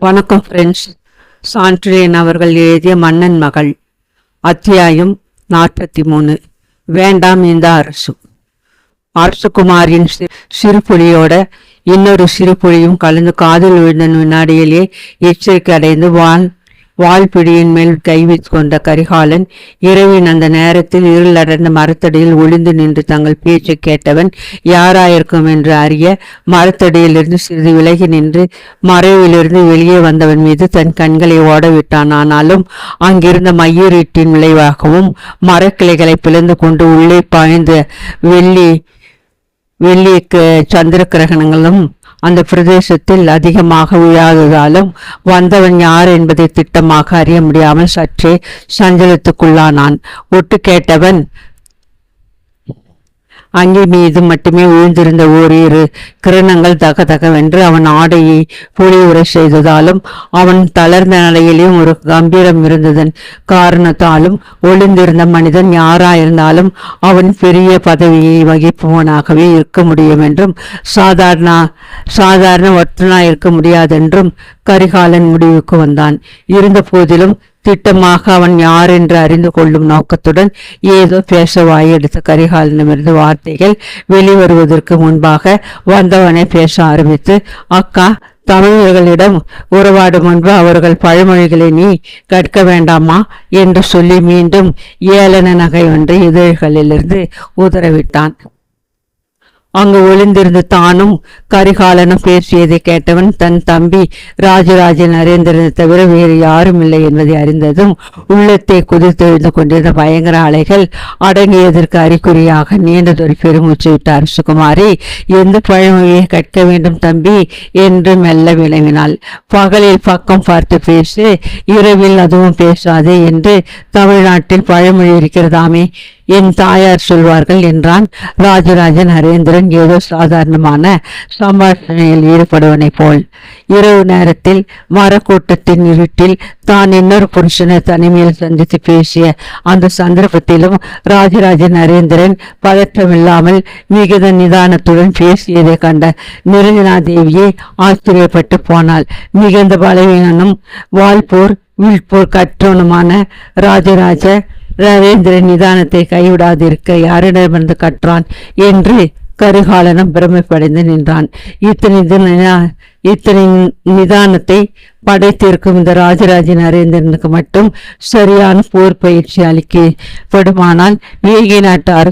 வணக்கம் ஃப்ரெண்ட்ஸ். சான்றியன் அவர்கள் எழுதிய மன்னன் மகள், அத்தியாயம் 43. வேண்டாம் இந்த அரசு. அரசகுமாரின் சிறுபுலியோட இன்னொரு சிறுபுலியும் கலந்து காதில் விழுந்த வினாடியிலே எச்சரிக்கை அடைந்து வாழ்பிடியின் மேல் கை வைத்து கொண்ட கரிகாலன் இரவின் அந்த நேரத்தில் இருளடைந்த மரத்தடியில் ஒளிந்து நின்று தங்கள் பேச்சை கேட்டவன் யாராயிருக்கும் என்று அறிய மரத்தடியிலிருந்து சிறிது விலகி நின்று மறைவிலிருந்து வெளியே வந்தவன் மீது தன் கண்களை ஓடவிட்டான். ஆனாலும் அங்கிருந்த மயூரீட்டின் விளைவாகவும் மரக்கிளைகளை பிளந்து கொண்டு உள்ளே பாய்ந்த வெள்ளி சந்திர கிரகணங்களும் அந்த பிரதேசத்தில் அதிகமாக விழாததாலும் வந்தவன் யார் என்பதை திட்டமாக அறிய முடியாமல் சற்றே சஞ்சலத்துக்குள்ளானான். ஒட்டு கேட்டவன் அங்கி மீது மட்டுமே விழுந்திருந்த ஓரிரு கிரணங்கள் தகதகவென்று அவன் ஆடையை பொலிவுரை செய்ததாலும் அவன் தளர்ந்த நிலையிலும் ஒரு கம்பீரம் இருந்ததன் காரணத்தாலும் ஒளிந்திருந்த மனிதன் யாராயிருந்தாலும் அவன் பெரிய பதவியை வகிப்பவனாகவே இருக்க முடியும் என்றும் சாதாரண ஒற்றனாய் இருக்க முடியாதென்றும் கரிகாலன் முடிவுக்கு வந்தான். இருந்த போதிலும் திட்டமாக அவன் யார் என்று அறிந்து கொள்ளும் நோக்கத்துடன் ஏதோ பேச வாயெடுத்த கரிகாலனிடமிருந்து வார்த்தைகள் வெளிவருவதற்கு முன்பாக வந்தவனை பேச ஆரம்பித்து, அக்கா, தமிழர்களிடம் உறவாடும் முன்பு அவர்கள் பழமொழிகளை நீ கற்க வேண்டாமா என்று சொல்லி மீண்டும் ஏளன நகை ஒன்றை இதழ்களிலிருந்து உதறவிட்டான். அங்கு ஒளிந்திருந்து தானும் கரிகாலனும் பேசியதை கேட்டவன் தன் தம்பி ராஜராஜ நரேந்திரனை தவிர வேறு யாரும் இல்லை என்பதை அறிந்ததும் உள்ளத்தை குதித்தெழுந்து கொண்டிருந்த பயங்கர அலைகள் அடங்கியதற்கு அறிகுறியாக நீண்டதொரு பெருமூச்சு விட்ட அரசகுமாரி, எந்த பழமொழியை கற்க வேண்டும் தம்பி என்று மெல்ல விளவினாள். பகலில் பக்கம் பார்த்து பேசு, இரவில் அதுவும் பேசாதே என்று தமிழ்நாட்டில் பழமொழி இருக்கிறதாமே, என் தாயார் சொல்வார்கள் என்றான். ராஜராஜ நரேந்திரன் ஏதோ சாதாரணமான சம்பாஷணையில் ஈடுபடுவனை போல். இரவு நேரத்தில் மரக்கூட்டத்தின் இருட்டில் தான் இன்னொரு புருஷனை தனிமையில் சந்தித்து பேசிய அந்த சந்தர்ப்பத்திலும் ராஜராஜ நரேந்திரன் பதற்றமில்லாமல் மிகுந்த நிதானத்துடன் பேசியதை கண்ட நிரஞ்சனாதேவியை ஆச்சரியப்பட்டு போனாள். மிகுந்த பலவீனனும் வாழ்போர் வில்போர் கற்றவனுமான ராஜராஜ நரேந்திரன் நிதானத்தை கைவிடாதிருக்க யாரிடமிருந்து கற்றான் என்று கரிகாலனும் பிரமைப்படைந்து நின்றான். இத்தனை நிதானத்தை படைத்திருக்கும் இந்த ராஜராஜ நரேந்திரனுக்கு மட்டும் சரியான போர் பயிற்சி அளிக்கப்படுமானால் வேகி நாட்டார்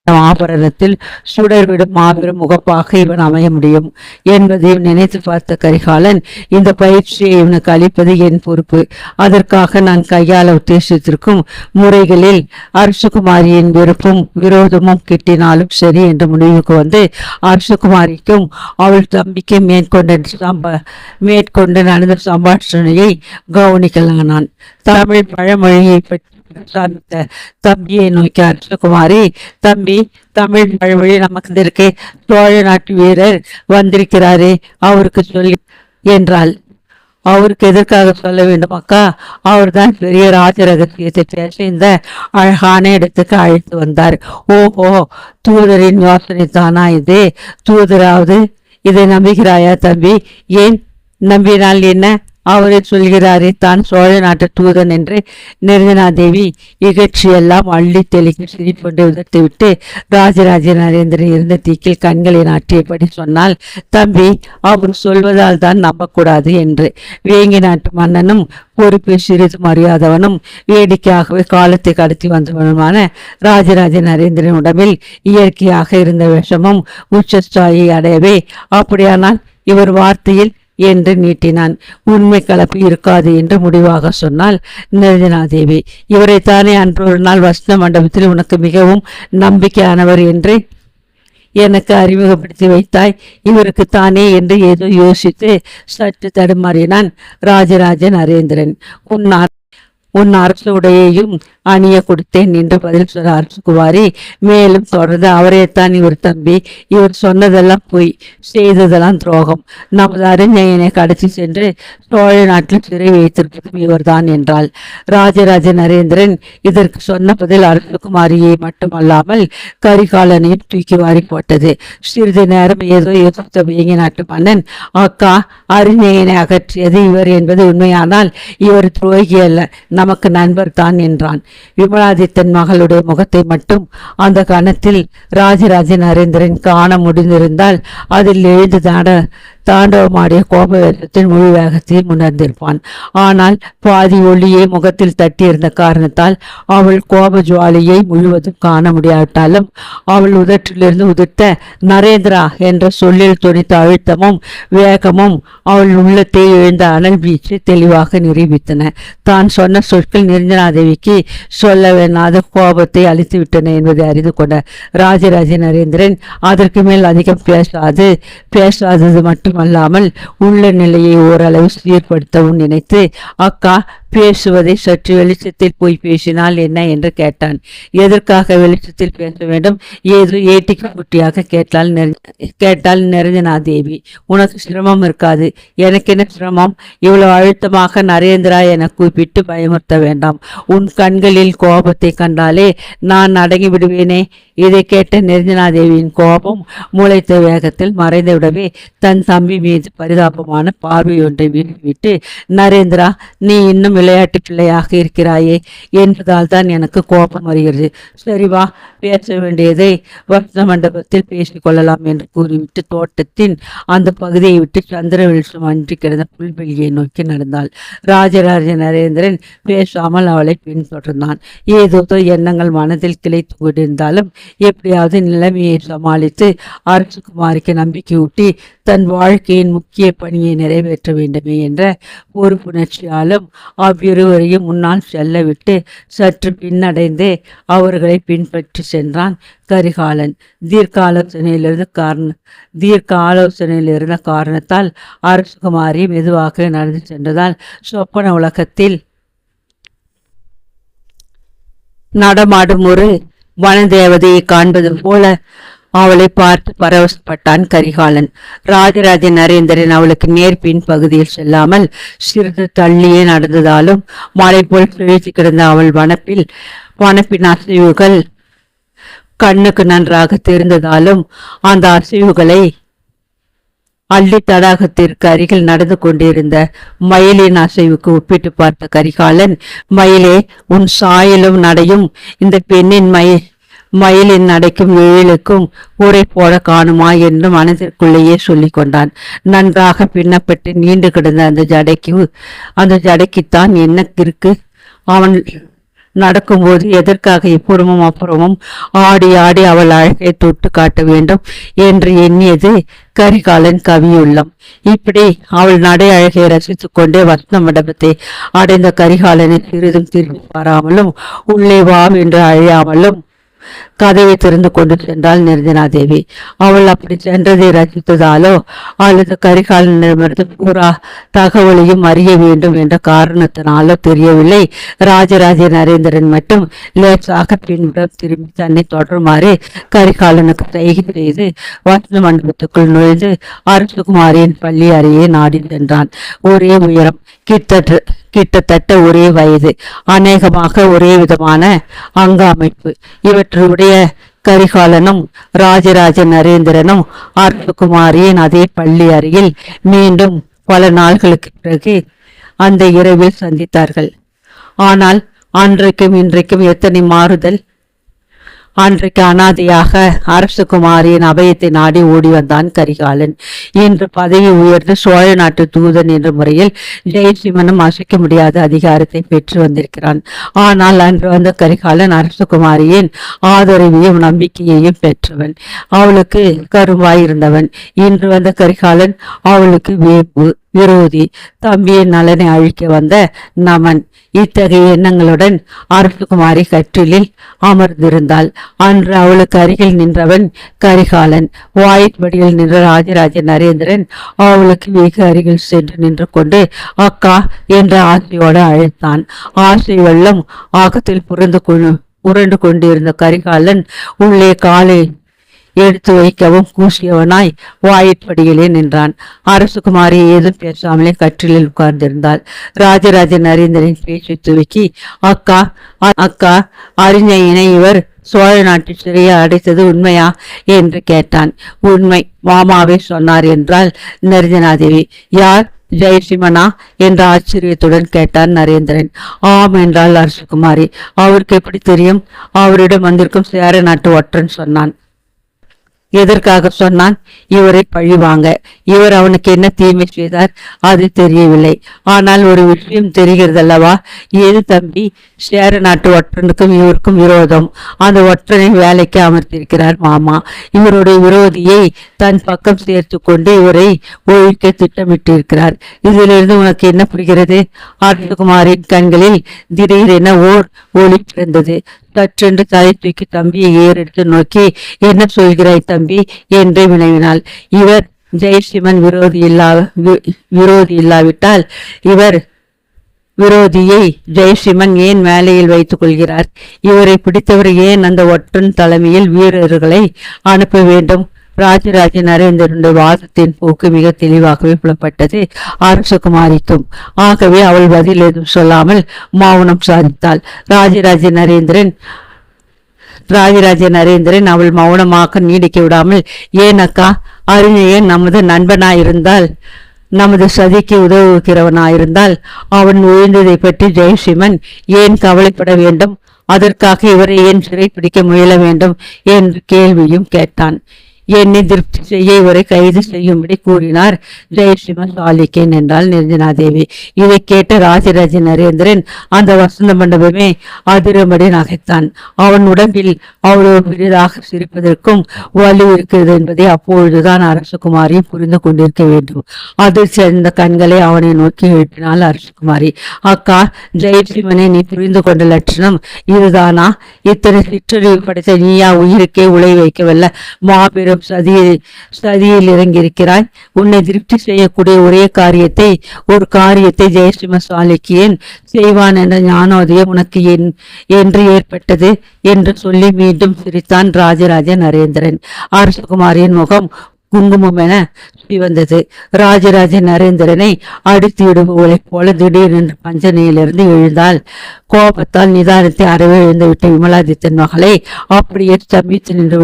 ஆபரணத்தில் சுடர்விடும் மாபெரும் முகப்பாக இவன் அமைய முடியும் என்பதையும் நினைத்து பார்த்த கரிகாலன், இந்த பயிற்சியை இவனுக்கு அளிப்பது என் பொறுப்பு. அதற்காக நான் கையாள உத்தேசித்திருக்கும் முறைகளில் அரசகுமாரியின் விருப்பும் விரோதமும் கிட்டினாலும் சரி என்ற முடிவுக்கு வந்து அரசகுமாரிக்கும் அவள் தம்பிக்கு மேற்கொண்டு நடந்த சம்பாஷணையை கவனிக்கலானான். தமிழ் பழமொழியை பற்றி தம்பியை நோக்கி அரசகுமாரி, தம்பி, தமிழ் பழமொழி நமக்கு இருக்கு, சோழ நாட்டு வீரர் வந்திருக்கிறாரே, அவருக்கு சொல்லி என்றாள். அவருக்கு எதற்காக சொல்ல வேண்டும் அக்கா? அவர்தான் பெரிய ராஜ ரகசியத்தை பேச இந்த அழகான இடத்துக்கு அழைத்து வந்தார். ஓஹோ, தூதரின் யோசனை தானா இது? தூதராவது இதை நம்புகிறாயா தம்பி? ஏன் நம்பினால் என்ன? அவரை சொல்கிறாரே தான் சோழ நாட்டு தூதன் என்று. நிரஞ்சனாதேவி இகழ்ச்சியெல்லாம் அள்ளி தெளிக்க சிரிப்பொன்று உதர்த்துவிட்டு ராஜராஜ நரேந்திரன் இருந்த தீக்கில் கண்களை நாட்டியபடி சொன்னால், தம்பி, அவர் சொல்வதால் தான் நம்பக்கூடாது என்று. வேங்கி நாட்டு மன்னனும் பொறுப்பை சிறிது மறியாதவனும் வேடிக்கையாகவே காலத்தை கடத்தி வந்தவனுமான ராஜராஜ நரேந்திரன் உடம்பில் இயற்கையாக இருந்த விஷமும் உச்சஸ்தாயை அடையவே, அப்படியானால் இவர் வார்த்தையில் என்று நீட்டினான். உண்மை கலப்பு இருக்காது என்று முடிவாக சொன்னால் நிரஞ்சனாதேவி. இவரைத்தானே அன்று ஒரு நாள் வசந்த மண்டபத்தில் உனக்கு மிகவும் நம்பிக்கையானவர் என்று எனக்கு அறிமுகப்படுத்தி வைத்தாய். இவருக்கு தானே என்று ஏதோ யோசித்து சற்று தடுமாறினான் ராஜராஜ நரேந்திரன். உன் அரசு உடையையும் அணிய கொடுத்தேன் என்று பதில் சொன்ன அரசகுமாரி மேலும் தொடர்ந்து, அவரைத்தான் இவர் தம்பி. இவர் சொன்னதெல்லாம் பொய், செய்ததெல்லாம் துரோகம். நமது அறிஞனை கடத்தி சென்று சோழ நாட்டில் சிறை வைத்திருப்பதும் இவர்தான் என்றாள். ராஜராஜ நரேந்திரன் இதற்கு சொன்ன பதில் அரசகுமாரியை மட்டுமல்லாமல் கரிகாலனையும் தூக்கி வாரி போட்டது. சிறிது நேரம் ஏதோ யோசித்த வேங்கி நாட்டு மன்னன், அக்கா, அறிஞனை அகற்றியது இவர் என்பது உண்மையானால் இவர் துரோகி அல்ல, நமக்கு நண்பர் தான் என்றான். விமலாதித்தன் மகளுடைய முகத்தை மட்டும் அந்த கணத்தில் ராஜராஜ நரேந்திரன் காண முடிந்திருந்தால் அதில் எழுந்து தாண்டவமாடிய கோப வேகத்தின் முழு வேகத்தையும் உணர்ந்திருப்பான். ஆனால் பாதி ஒளியை முகத்தில் தட்டியிருந்த காரணத்தால் அவள் கோப ஜுவாலியை முழுவதும் காண முடியாவிட்டாலும் அவள் உதற்றிலிருந்து உதிர்த்த நரேந்திரா என்ற சொல்லில் துணித்த அழுத்தமும் வேகமும் அவள் உள்ளத்தை எழுந்த அனல் வீச்சு தெளிவாக நிரூபித்தன. தான் சொன்ன சொற்கள் நிரஞ்சனாதேவிக்கு சொல்ல வேணாத கோபத்தை அழித்து விட்டன என்பதை அறிந்து கொண்ட ராஜராஜ நரேந்திரன் அதற்கு மேல் அதிகம் பேசாதது மட்டுமல்லாமல் உள்ள நிலையை ஓரளவு சீர்படுத்தவும் நினைத்து, அக்கா, பேசுவதை சற்று வெளிச்சத்தில் போய் பேசினால் என்ன என்று கேட்டான். எதற்காக வெளிச்சத்தில் பேச வேண்டும்? ஏதோ ஏட்டிக்கு குட்டியாக கேட்டால் நிரஞ்சனாதேவி. உனக்கு சிரமம் இருக்காது, எனக்கு என்ன சிரமம்? இவ்வளவு அழுத்தமாக நரேந்திரா என கூப்பிட்டு பயமுறுத்த வேண்டாம். உன் கண்களில் கோபத்தை கண்டாலே நான் அடங்கி விடுவேனே. இதை கேட்ட நிரஞ்சனாதேவியின் கோபம் முளைத்த வேகத்தில் மறைந்துவிடவே தன் தம்பி மீது பரிதாபமான பார்வையொன்றை வீழ்விட்டு, நரேந்திரா, நீ இன்னும் விளையாட்டு பிள்ளையாக இருக்கிறாயே என்பதால் தான் எனக்கு கோபம் வருகிறது. சரி வா, பேச வேண்டியதை வசந்த மண்டபத்தில் பேசிக்கொள்ளலாம் என்று கூறிவிட்டு தோட்டத்தின் அந்த பகுதியை விட்டு சந்திர வெளிச்சம் அன்றி கிடந்த புல்வெளியை நோக்கி நடந்தாள். ராஜராஜ நரேந்திரன் பேசாமல் அவளை பின்தொடர்ந்தான். ஏதோ எண்ணங்கள் மனதில் கிளைத்து கொண்டிருந்தாலும் எப்படியாவது நிலைமையை சமாளித்து அரசகுமாரிக்கு நம்பிக்கையூட்டி தன் வாழ்க்கையின் முக்கிய பணியை நிறைவேற்ற வேண்டுமே என்ற பொறுப்புணர்ச்சியாலும் அவ்விருவரையும் முன்னால் செல்லவிட்டு சற்று பின்னடைந்து அவர்களை பின்பற்றி சென்றான் கரிகாலன். தீர்க்க ஆலோசனையில் இருந்த காரணத்தால் அரசகுமாரி மெதுவாக நடந்து சென்றதால் சொப்பன உலகத்தில் நடமாடும் ஒரு வனதேவதையை காண்பது போல அவளை பார்த்து பரவசப்பட்டான் கரிகாலன். ராஜராஜ நரேந்திரன் அவளுக்கு நேர்பின் பகுதியில் செல்லாமல் சிறிது தள்ளியே நடந்ததாலும் மலை போல் கிழித்து கிடந்த அவள் வனப்பின் அசைவுகள் கண்ணுக்கு நன்றாக தெரிந்ததாலும் அந்த அசைவுகளை அள்ளி தடாகத்திற்கு அருகில் நடந்து கொண்டிருந்த மயிலின் அசைவுக்கு ஒப்பிட்டு பார்த்த கரிகாலன், மயிலே, உன் சாயலும் நடையும் இந்த பெண்ணின் மயிலின் நடைக்கும் எழிலுக்கும் ஊரை போல காணுமா என்று மனதிற்குள்ளேயே சொல்லி கொண்டான். நன்றாக பின்னப்பட்டு நீண்டு கிடந்த அந்த ஜடைக்குத்தான் என்ன இருக்கு? அவன் நடக்கும்போது எதற்காக இப்புறமும் அப்புறமும் ஆடி ஆடி அவள் அழகை தொட்டு காட்ட வேண்டும் என்று எண்ணியது கரிகாலன் கவியுள்ளம். இப்படி அவள் நடை அழகை ரசித்துக் கொண்டே வசந்த மண்டபத்தை அடைந்த கரிகாலனை சிறிதும் திரும்பி பாராமலும் உள்ளே வா என்று அழையாமலும் கதவை திறந்து கொண்டு சென்றாள் நிரஞ்சனாதேவி. அவள் அப்படி சென்றதை ரசித்ததாலோ அல்லது கரிகாலனிடமிருந்து பூரா தகவலையும் அறிய வேண்டும் என்ற காரணத்தினாலோ தெரியவில்லை, ராஜராஜ நரேந்திரன் மட்டும் லேசாக பின்புறம் திரும்பி தன்னை தொடருமாறு கரிகாலனுக்கு சைகை செய்து வசந்த மண்டபத்துக்குள் நுழைந்து அரசகுமாரியின் பள்ளி அறையை நாடி சென்றான். ஒரே உயரம், கிட்டத்தட்ட ஒரே வயது, அநேகமாக ஒரே விதமான அங்க அமைப்பு இவற்றுடைய கரிகாலனும் ராஜராஜ நரேந்திரனும் அரசகுமாரியின் அதே பள்ளி அறையில் மீண்டும் பல நாள்களுக்கு பிறகு அந்த இரவில் சந்தித்தார்கள். ஆனால் அன்றைக்கும் இன்றைக்கும் எத்தனை மாறுதல்! அன்றைக்கு அனாதையாக அரசகுமாரியின் அபயத்தை நாடி ஓடி வந்தான் கரிகாலன். இன்று பதவி உயர்ந்து சோழ நாட்டு தூதன் என்ற முறையில் ஜெயசிம்மனும் அசைக்க முடியாத அதிகாரத்தை பெற்று வந்திருக்கிறான். ஆனால் அன்று வந்த கரிகாலன் அரசகுமாரியின் ஆதரவையும் நம்பிக்கையையும் பெற்றவன், அவளுக்கு கருவாயிருந்தவன். இன்று வந்த கரிகாலன் அவளுக்கு வேம்பு, விரோதி, தம்பியின் நலனை அழிக்க வந்த நமன். இத்தகைய எண்ணங்களுடன் அரசகுமாரி கற்றிலில் அமர்ந்திருந்தாள். அன்று அவளுக்கு அருகில் நின்றவன் கரிகாலன். வாயிற்படியில் நின்ற ராஜராஜ நரேந்திரன் அவளுக்கு வெகு அருகில் சென்று நின்று கொண்டு அக்கா என்ற ஆசையோடு அழைத்தான். ஆசை வெள்ளம் ஆகத்தில் புரண்டு கொண்டிருந்த கரிகாலன் உள்ளே காலை எடுத்து வைக்கவும் கூசியவனாய் வாயிற்படியிலே நின்றான். அரசகுமாரி ஏதும் பேசாமலே கற்றிலில் உட்கார்ந்திருந்தாள். ராஜராஜ நரேந்திரன் பேச்சு துவக்கி, அக்கா அக்கா அறிஞனை இவர் சோழ நாட்டு சிறையை அடைத்தது உண்மையா என்று கேட்டான். உண்மை, மாமாவே சொன்னார் என்றால் நிரஞ்சனாதேவி. யார், ஜெயசிம்மனா என்ற ஆச்சரியத்துடன் கேட்டான் நரேந்திரன். ஆம் என்றாள் அரசகுமாரி. அவருக்கு எப்படி தெரியும்? அவரிடம் வந்திருக்கும் சேர நாட்டு ஒற்றன் சொன்னான். எதற்காக சொன்னான்? இவரை பழிவாங்க. இவர் அவனுக்கு என்ன தீமை செய்தார் அது தெரியவில்லை. ஆனால் ஒரு விஷயம் தெரிகிறதல்லவா? ஏது தம்பி, சேர நாட்டு ஒற்றனுக்கும் இவருக்கும் விரோதம். அந்த ஒற்றனை வேலைக்கு அமர்த்திருக்கிறார் மாமா. இவருடைய விரோதியை தன் பக்கம் சேர்த்து கொண்டு இவரை ஒழிக்க திட்டமிட்டிருக்கிறார். இதிலிருந்து உனக்கு என்ன புரிகிறது? அரசகுமாரின் கண்களில் திடீரென ஓர் ஒளி பிறந்தது. சற்றென்று தலை தூக்கி தம்பியை ஏறெடுத்து நோக்கி, என்ன சொல்கிறாய் தம்பி என்று வினவினாள். இவர் ஜெயசிம்மன் விரோதி இல்லாவிட்டால் இவர் விரோதியை ஜெயசிம்மன் ஏன் வேலையில் வைத்துக் கொள்கிறார்? இவரை பிடித்தவர் ஏன் அந்த ஒற்றன் தலைமையில் வீரர்களை அனுப்ப வேண்டும்? ராஜராஜ நரேந்திரனுடைய வாதத்தின் போக்கு மிக தெளிவாகவே புலப்பட்டது அரசகுமாரிக்கும். ஆகவே அவள் பதில் எதுவும் சொல்லாமல் மௌனம் சாதித்தாள். ராஜராஜ நரேந்திரன் அவள் மௌனமாக நீடிக்க விடாமல், ஏன் அக்கா, அறிஞன் நமது நண்பனாயிருந்தால், நமது சதிக்கு உதவுகிறவனாயிருந்தால் அவன் ஒழிந்ததை பற்றி ஜெயசிம்மன் ஏன் கவலைப்பட வேண்டும்? அதற்காக இவரை ஏன் சிறை பிடிக்க முயல வேண்டும் என்று கேள்வியும் கேட்டான். என்னை திருப்தி செய்ய இவரை கைது செய்யும்படி கூறினார் ஜெயசிம்ம சாளுக்கியன் என்றாள் நிரஞ்சனாதேவி. இதை கேட்ட ராஜராஜ நரேந்திரன் அந்த வசந்த மண்டபமே அதிரம்படி நகைத்தான். அவன் உடம்பில் அவ்வளவு பெரிதாக சிரிப்பதற்கும் வலு இருக்கிறது என்பதை அப்பொழுதுதான் அரசகுமாரியும் புரிந்து கொண்டிருக்க வேண்டும். அதில் சேர்ந்த கண்களை அவனை நோக்கி எழுப்பினாள் அரசகுமாரி. அக்கா, ஜெயசிம்மனை நீ புரிந்து கொண்ட லட்சணம் இதுதானா? இத்தனை சிற்றறிவு படைத்த நீயா உயிருக்கே உலை வைக்கவல்ல மாபெரும் சதியில் இறங்கியிருக்கிறாய். உன்னை திருப்தி செய்யக்கூடிய ஒரு காரியத்தை ஜெயசிம்ம சாளுக்கியன் செய்வான் என்ற ஞானோதயம் உனக்கு என்று ஏற்பட்டது என்று சொல்லி மீண்டும் சிரித்தான் ராஜராஜ நரேந்திரன். அரசகுமாரியின் முகம் குங்குமம் என சிவந்தது. ராஜராஜ நரேந்திரனை அடித்து விடுபவளைப் போல திடீரென்று பஞ்சனையிலிருந்து எழுந்தாள். கோபத்தால் நிதானத்தை அறவே எழுந்துவிட்ட விமலாதித்தன் மகளை அப்படியே ஸ்தம்பித்து நின்று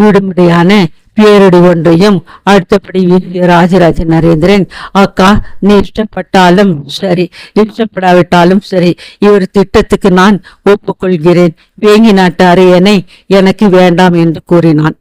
விடுமுறையான பேரடி ஒன்றையும் அடுத்தபடி வீசிய ராஜராஜ நரேந்திரன், அக்கா, நீ இஷ்டப்பட்டாலும் சரி, இஷ்டப்படாவிட்டாலும் சரி, இவர் திட்டத்துக்கு நான் ஒப்புக்கொள்கிறேன். வேங்கி நாட்டு அரியணை எனக்கு வேண்டாம் என்று கூறினான்.